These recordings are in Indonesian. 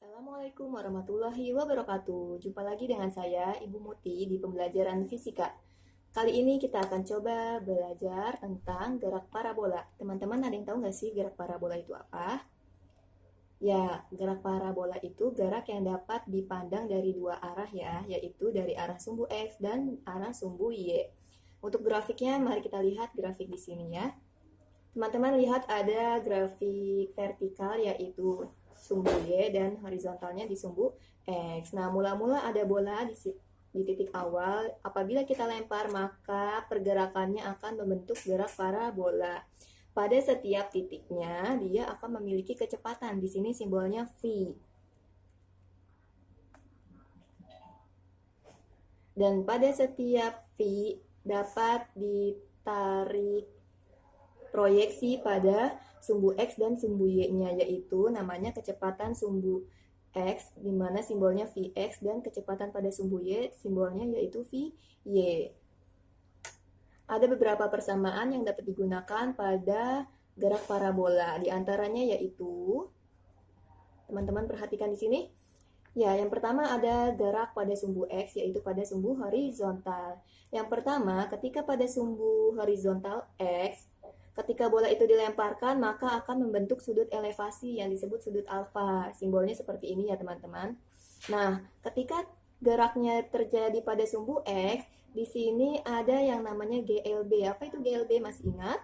Assalamualaikum warahmatullahi wabarakatuh. Jumpa lagi dengan saya, Ibu Muti, di pembelajaran fisika. Kali ini kita akan coba belajar tentang gerak parabola. Teman-teman ada yang tahu nggak sih gerak parabola itu apa? Ya, gerak parabola itu gerak yang dapat dipandang dari dua arah ya, yaitu dari arah sumbu X dan arah sumbu Y. Untuk grafiknya, mari kita lihat grafik di sini ya. Teman-teman lihat ada grafik vertikal yaitu sumbu Y dan horizontalnya di sumbu X. Nah, mula-mula ada bola di titik awal. Apabila kita lempar, maka pergerakannya akan membentuk gerak parabola. Pada setiap titiknya, dia akan memiliki kecepatan. Di sini simbolnya V. Dan pada setiap V dapat ditarik proyeksi pada sumbu X dan sumbu Y-nya, yaitu namanya kecepatan sumbu X, di mana simbolnya Vx, dan kecepatan pada sumbu Y, simbolnya yaitu Vy. Ada beberapa persamaan yang dapat digunakan pada gerak parabola, di antaranya yaitu, teman-teman perhatikan di sini. Ya, yang pertama ada gerak pada sumbu X, yaitu pada sumbu horizontal. Yang pertama, ketika pada sumbu horizontal X, ketika bola itu dilemparkan, maka akan membentuk sudut elevasi yang disebut sudut alfa. Simbolnya seperti ini ya teman-teman. Nah, ketika geraknya terjadi pada sumbu X, di sini ada yang namanya GLB. Apa itu GLB? Masih ingat?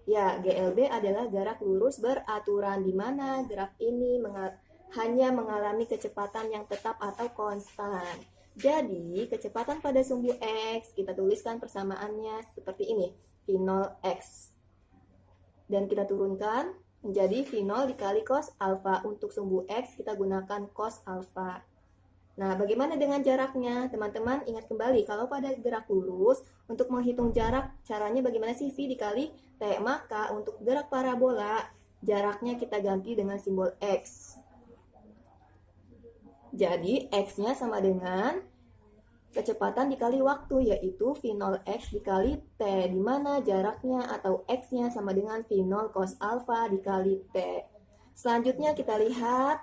Ya, GLB adalah gerak lurus beraturan, di mana gerak ini hanya mengalami kecepatan yang tetap atau konstan. Jadi, kecepatan pada sumbu X, kita tuliskan persamaannya seperti ini, V0X. Dan kita turunkan menjadi V0 dikali cos alfa. Untuk sumbu X, kita gunakan cos alfa. Nah, bagaimana dengan jaraknya? Teman-teman ingat kembali, kalau pada gerak lurus, untuk menghitung jarak, caranya bagaimana sih? V dikali T. Maka untuk gerak parabola, jaraknya kita ganti dengan simbol X. Jadi, X-nya sama dengan kecepatan dikali waktu, yaitu V0X dikali T, di mana jaraknya atau X-nya sama dengan V0 cos alfa dikali T. Selanjutnya kita lihat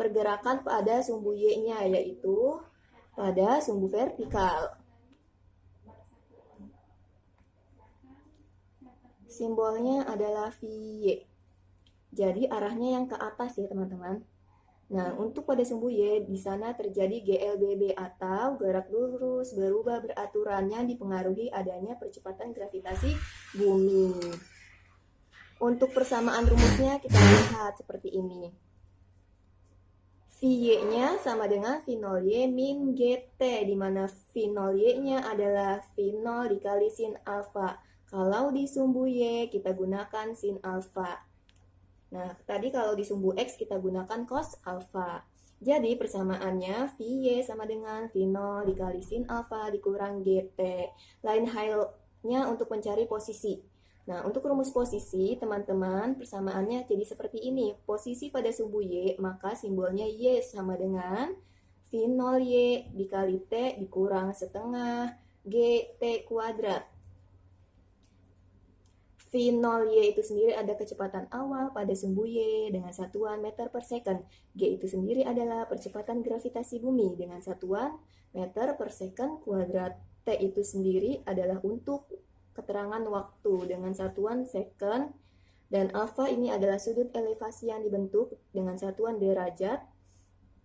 pergerakan pada sumbu Y-nya, yaitu pada sumbu vertikal. Simbolnya adalah VY. Jadi arahnya yang ke atas ya teman-teman. Nah, untuk pada sumbu Y, di sana terjadi GLBB atau gerak lurus berubah beraturan yang dipengaruhi adanya percepatan gravitasi bumi. Untuk persamaan rumusnya kita lihat seperti ini. Vy-nya sama dengan V0Y min GT, di mana V0Y-nya adalah V0 dikali sin alfa. Kalau di sumbu Y, kita gunakan sin alfa. Nah, tadi kalau di sumbu X kita gunakan cos alfa. Jadi persamaannya Vy sama dengan V0 dikali sin alfa dikurang GT. Lain halnya untuk mencari posisi. Nah, untuk rumus posisi, teman-teman, persamaannya jadi seperti ini. Posisi pada sumbu Y, maka simbolnya Y sama dengan V0Y dikali T dikurang setengah GT kuadrat. V0Y itu sendiri ada kecepatan awal pada sumbu Y dengan satuan meter per second. G itu sendiri adalah percepatan gravitasi bumi dengan satuan meter per second kuadrat. T itu sendiri adalah untuk keterangan waktu dengan satuan second. Dan alfa ini adalah sudut elevasi yang dibentuk dengan satuan derajat.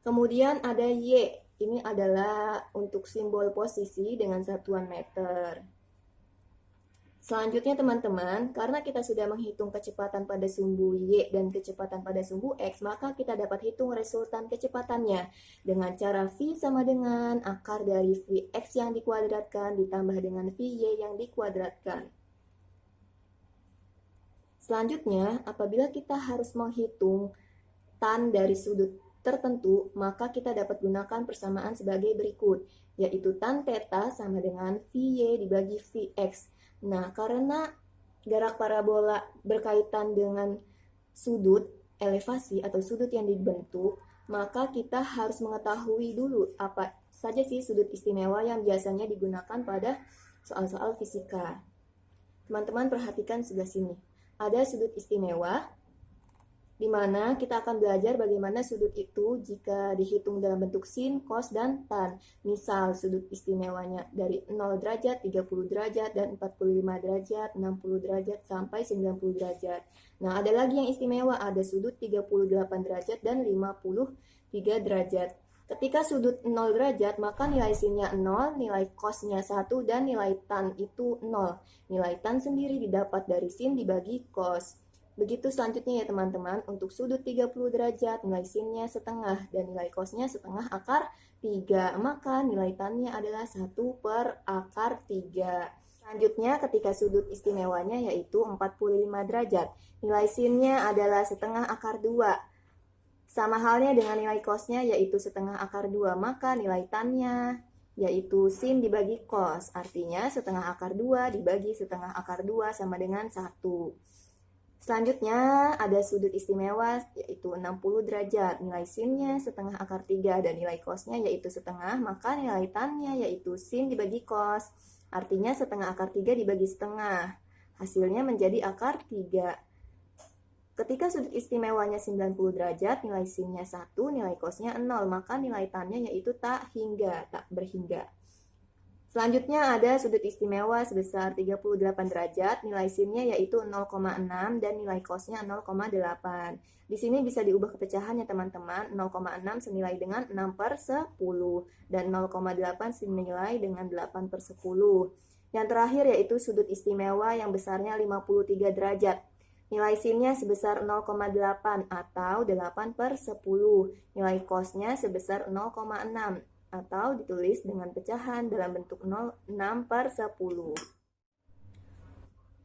Kemudian ada Y, ini adalah untuk simbol posisi dengan satuan meter. Selanjutnya teman-teman, karena kita sudah menghitung kecepatan pada sumbu Y dan kecepatan pada sumbu X, maka kita dapat hitung resultan kecepatannya dengan cara V sama dengan akar dari Vx yang dikuadratkan ditambah dengan Vy yang dikuadratkan. Selanjutnya, apabila kita harus menghitung tan dari sudut tertentu, maka kita dapat gunakan persamaan sebagai berikut, yaitu tan theta sama dengan Vy dibagi Vx. Nah, karena gerak parabola berkaitan dengan sudut elevasi atau sudut yang dibentuk, maka kita harus mengetahui dulu apa saja sih sudut istimewa yang biasanya digunakan pada soal-soal fisika. Teman-teman perhatikan sebelah sini. Ada sudut istimewa di mana kita akan belajar bagaimana sudut itu jika dihitung dalam bentuk sin, cos, dan tan. Misal sudut istimewanya dari 0 derajat, 30 derajat, dan 45 derajat, 60 derajat, sampai 90 derajat. Nah, ada lagi yang istimewa, ada sudut 38 derajat dan 53 derajat. Ketika sudut 0 derajat, maka nilai sinnya 0, nilai cosnya 1, dan nilai tan itu 0. Nilai tan sendiri didapat dari sin dibagi cos. Begitu selanjutnya ya teman-teman, untuk sudut 30 derajat, nilai sinnya setengah dan nilai cosnya setengah akar 3. Maka nilai tannya adalah 1 per akar 3. Selanjutnya ketika sudut istimewanya yaitu 45 derajat, nilai sinnya adalah setengah akar 2. Sama halnya dengan nilai cosnya yaitu setengah akar 2, maka nilai tannya yaitu sin dibagi cos. Artinya setengah akar 2 dibagi setengah akar 2 sama dengan 1. Selanjutnya ada sudut istimewa yaitu 60 derajat. Nilai sinnya setengah akar 3 dan nilai cosnya yaitu setengah, maka nilai tannya yaitu sin dibagi cos. Artinya setengah akar 3 dibagi setengah. Hasilnya menjadi akar 3. Ketika sudut istimewanya 90 derajat, nilai sinnya 1, nilai cosnya 0, maka nilai tannya yaitu tak berhingga. Selanjutnya ada sudut istimewa sebesar 38 derajat, nilai sinnya yaitu 0,6 dan nilai cosnya 0,8. Di sini bisa diubah ke pecahan ya teman-teman, 0,6 senilai dengan 6 per 10 dan 0,8 senilai dengan 8 per 10. Yang terakhir yaitu sudut istimewa yang besarnya 53 derajat. Nilai sinnya sebesar 0,8 atau 8 per 10. Nilai cosnya sebesar 0,6 atau ditulis dengan pecahan dalam bentuk 6 per 10.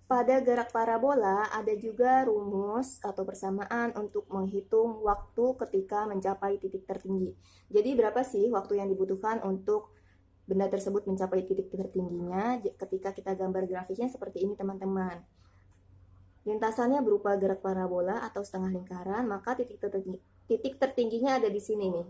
Pada gerak parabola ada juga rumus atau persamaan untuk menghitung waktu ketika mencapai titik tertinggi. Jadi berapa sih waktu yang dibutuhkan untuk benda tersebut mencapai titik tertingginya? Ketika kita gambar grafiknya seperti ini teman-teman. Lintasannya berupa gerak parabola atau setengah lingkaran, maka titik tertingginya ada di sini nih.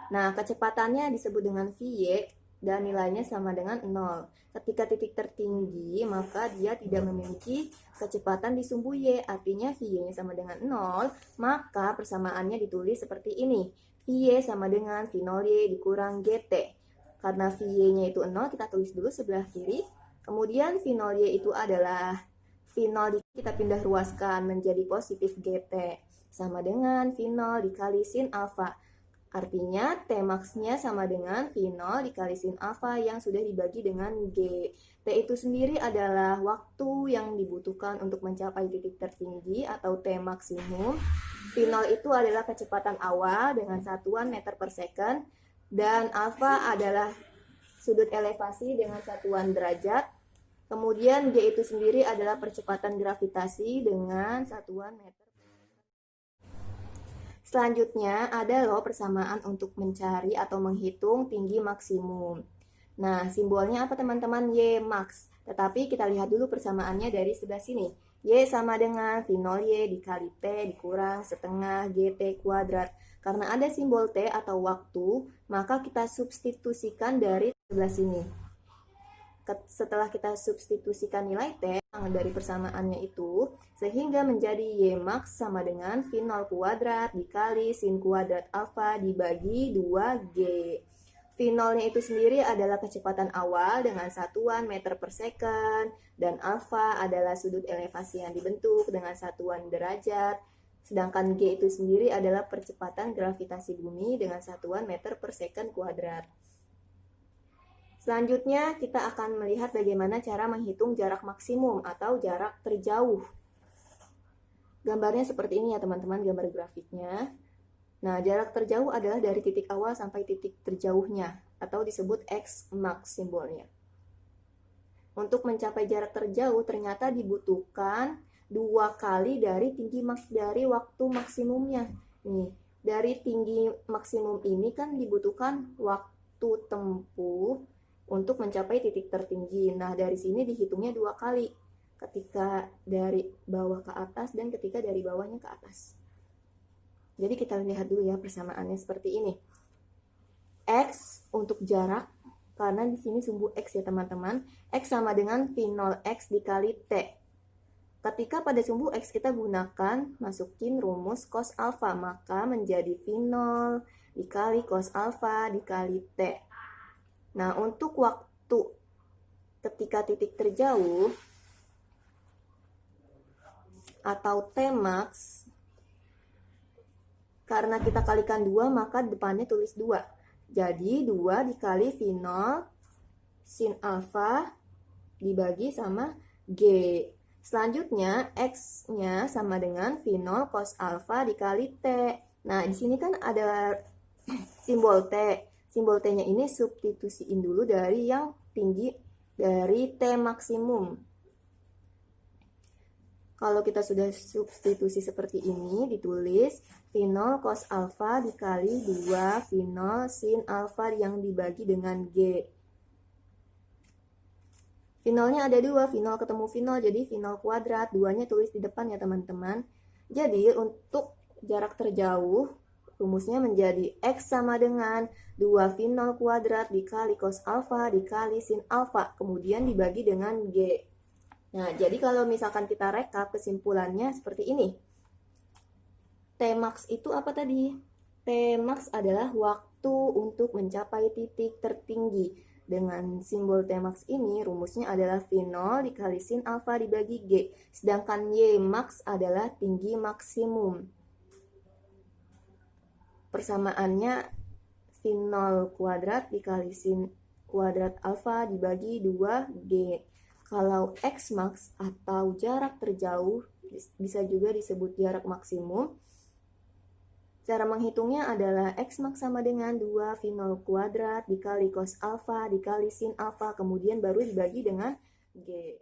Nah, kecepatannya disebut dengan Vy dan nilainya sama dengan 0. Ketika titik tertinggi, maka dia tidak memiliki kecepatan di sumbu Y. Artinya Vy-nya sama dengan 0, maka persamaannya ditulis seperti ini. Vy sama dengan V0Y dikurang GT. Karena Vy-nya itu 0, kita tulis dulu sebelah kiri. Kemudian V0Y itu adalah V0 kita pindah ruaskan menjadi positif GT. Sama dengan V0 dikali sin alfa. Artinya T max-nya sama dengan V0 dikali sin alfa yang sudah dibagi dengan G. T itu sendiri adalah waktu yang dibutuhkan untuk mencapai titik tertinggi atau T maksimum. V0 itu adalah kecepatan awal dengan satuan meter per second. Dan alfa adalah sudut elevasi dengan satuan derajat. Kemudian G itu sendiri adalah percepatan gravitasi dengan satuan meter. Selanjutnya ada loh persamaan untuk mencari atau menghitung tinggi maksimum. Nah, simbolnya apa teman-teman? Y max. Tetapi kita lihat dulu persamaannya dari sebelah sini. Y sama dengan V0Y dikali T dikurang setengah GT kuadrat. Karena ada simbol T atau waktu, maka kita substitusikan dari sebelah sini. Setelah kita substitusikan nilai T dari persamaannya itu, sehingga menjadi Y max sama dengan V0 kuadrat dikali sin kuadrat alfa dibagi 2G. V0-nya itu sendiri adalah kecepatan awal dengan satuan meter per second, dan alfa adalah sudut elevasi yang dibentuk dengan satuan derajat, sedangkan G itu sendiri adalah percepatan gravitasi bumi dengan satuan meter per second kuadrat. Selanjutnya, kita akan melihat bagaimana cara menghitung jarak maksimum atau jarak terjauh. Gambarnya seperti ini ya teman-teman, gambar grafiknya. Nah, jarak terjauh adalah dari titik awal sampai titik terjauhnya, atau disebut X max simbolnya. Untuk mencapai jarak terjauh, ternyata dibutuhkan 2 kali dari dari waktu maksimumnya. Nih, dari tinggi maksimum ini kan dibutuhkan waktu tempuh untuk mencapai titik tertinggi. Nah, dari sini dihitungnya 2 kali. Ketika dari bawah ke atas dan ketika dari bawahnya ke atas. Jadi kita lihat dulu ya persamaannya seperti ini. X untuk jarak, karena di sini sumbu X ya teman-teman. X sama dengan V0X dikali T. ketika pada sumbu X kita gunakan masukin rumus cos alfa, maka menjadi V0 dikali cos alfa dikali T. Nah, untuk waktu ketika titik terjauh atau Tmax, karena kita kalikan 2, maka depannya tulis 2. Jadi 2 dikali V0 sin alfa dibagi sama G. Selanjutnya, X-nya sama dengan V0 cos alfa dikali T. Nah, di sini kan ada simbol T. Simbol T-nya ini substitusiin dulu dari yang tinggi dari T maksimum. Kalau kita sudah substitusi seperti ini, ditulis V0 cos alfa dikali 2 V0 sin alfa yang dibagi dengan G. V0-nya ada 2, V0 ketemu V0, jadi V0 kuadrat, 2-nya tulis di depan ya teman-teman. Jadi untuk jarak terjauh, rumusnya menjadi X sama dengan 2 V0 kuadrat dikali cos alfa dikali sin alfa, kemudian dibagi dengan G. Nah, jadi kalau misalkan kita rekap kesimpulannya seperti ini. Tmax itu apa tadi? Tmax adalah waktu untuk mencapai titik tertinggi. Dengan simbol Tmax ini, rumusnya adalah V0 dikali sin alfa dibagi G. Sedangkan Ymax adalah tinggi maksimum. Persamaannya V0 kuadrat dikali sin kuadrat alfa dibagi 2G. Kalau Xmax atau jarak terjauh, bisa juga disebut jarak maksimum, cara menghitungnya adalah Xmax sama dengan 2 V0 kuadrat dikali cos alfa dikali sin alfa, kemudian baru dibagi dengan G.